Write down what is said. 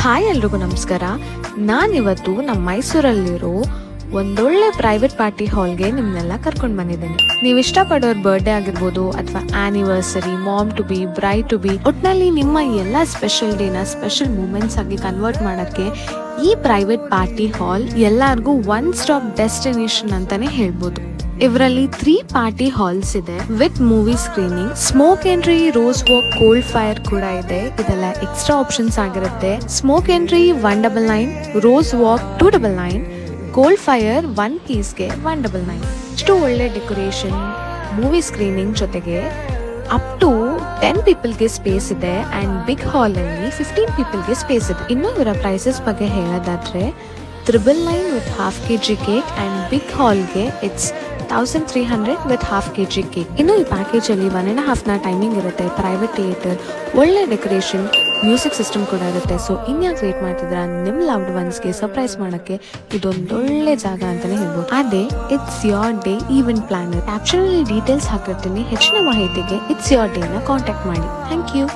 Hi ಎಲ್ರಿಗೂ ನಮಸ್ಕಾರ. ನಾನಿವತ್ತು ನಮ್ಮ ಮೈಸೂರಲ್ಲಿರೋ ಒಂದೊಳ್ಳೆ ಪ್ರೈವೇಟ್ ಪಾರ್ಟಿ ಹಾಲ್ಗೆ ನಿಮ್ಮನ್ನೆಲ್ಲ ಕರ್ಕೊಂಡು ಬಂದಿದ್ದೇನೆ. ನೀವು ಇಷ್ಟಪಡೋರ್ ಬರ್ಡೇ ಆಗಿರ್ಬೋದು ಅಥವಾ anniversary, mom to be, bride to be, ಒಟ್ನಲ್ಲಿ ನಿಮ್ಮ ಎಲ್ಲ ಸ್ಪೆಷಲ್ ಡೇನ ಸ್ಪೆಷಲ್ ಮೂಮೆಂಟ್ಸ್ ಆಗಿ ಕನ್ವರ್ಟ್ ಮಾಡೋಕ್ಕೆ ಈ ಪ್ರೈವೇಟ್ ಪಾರ್ಟಿ ಹಾಲ್ ಎಲ್ಲರಿಗೂ ಒನ್ ಸ್ಟಾಪ್ ಡೆಸ್ಟಿನೇಷನ್ ಅಂತಾನೆ ಹೇಳ್ಬೋದು. ಇವರಲ್ಲಿ 3 ಪಾರ್ಟಿ ಹಾಲ್ಸ್ ಇದೆ with movie screening, smoke entry, rose walk, cold fire ಕೂಡ ಇದೆ. ಇದೆಲ್ಲ ಎಕ್ಸ್ಟ್ರಾ ಆಪ್ಷನ್ಸ್ ಆಗಿರುತ್ತೆ. Smoke entry 199, rose walk 299, cold fire 1 ಪೀಸ್ಗೆ 199. ಇಷ್ಟು ಒಳ್ಳೆ ಡೆಕೋರೇಷನ್, ಮೂವಿ ಸ್ಕ್ರೀನಿಂಗ್ ಜೊತೆಗೆ ಅಪ್ ಟು 10 ಪೀಪಲ್ಗೆ ಸ್ಪೇಸ್ ಇದೆ ಅಂಡ್ ಬಿಗ್ ಹಾಲ್ ಅಲ್ಲಿ 15 ಪೀಪಲ್ಗೆ ಸ್ಪೇಸ್ ಇದೆ. ಇನ್ನು ಇವರ ಪ್ರೈಸಸ್ ಬಗ್ಗೆ ಹೇಳೋದಾದ್ರೆ 999 with half kg cake and big ಹಾಲ್ಗೆ it's 1300 with half kg cake. ಇನ್ನು ಈ ಪ್ಯಾಕೇಜ್ ಅಲ್ಲಿ 1.5 ಟೈಮಿಂಗ್ ಇರುತ್ತೆ, ಪ್ರೈವೇಟ್ ಥಿಯೇಟರ್, ಒಳ್ಳೆ ಡೆಕೋರೇಷನ್, ಮ್ಯೂಸಿಕ್ ಸಿಸ್ಟಮ್ ಕೂಡ ಇರುತ್ತೆ. ಸೊ ಇನ್ಯಾಕೆ ವೇಟ್ ಮಾಡ್ತಿದ್ರ, ನಿಮ್ ಲವ್ಡ್ ಒನ್ಸ್ಗೆ ಸರ್ಪ್ರೈಸ್ ಮಾಡಕ್ಕೆ ಇದೊಂದೊಳ್ಳೆ ಜಾಗ ಅಂತಾನೆ ಹೇಳ್ಬೋದು. ಅದೇ it's your day event planner. Caption ಅಲ್ಲಿ ಡೀಟೇಲ್ಸ್ ಹಾಕಿರ್ತೀನಿ. ಹೆಚ್ಚಿನ ಮಾಹಿತಿಗೆ ಇಟ್ಸ್ ಯೋರ್ ಡೇ ನ ಕಾಂಟ್ಯಾಕ್ಟ್ ಮಾಡಿ. Thank you.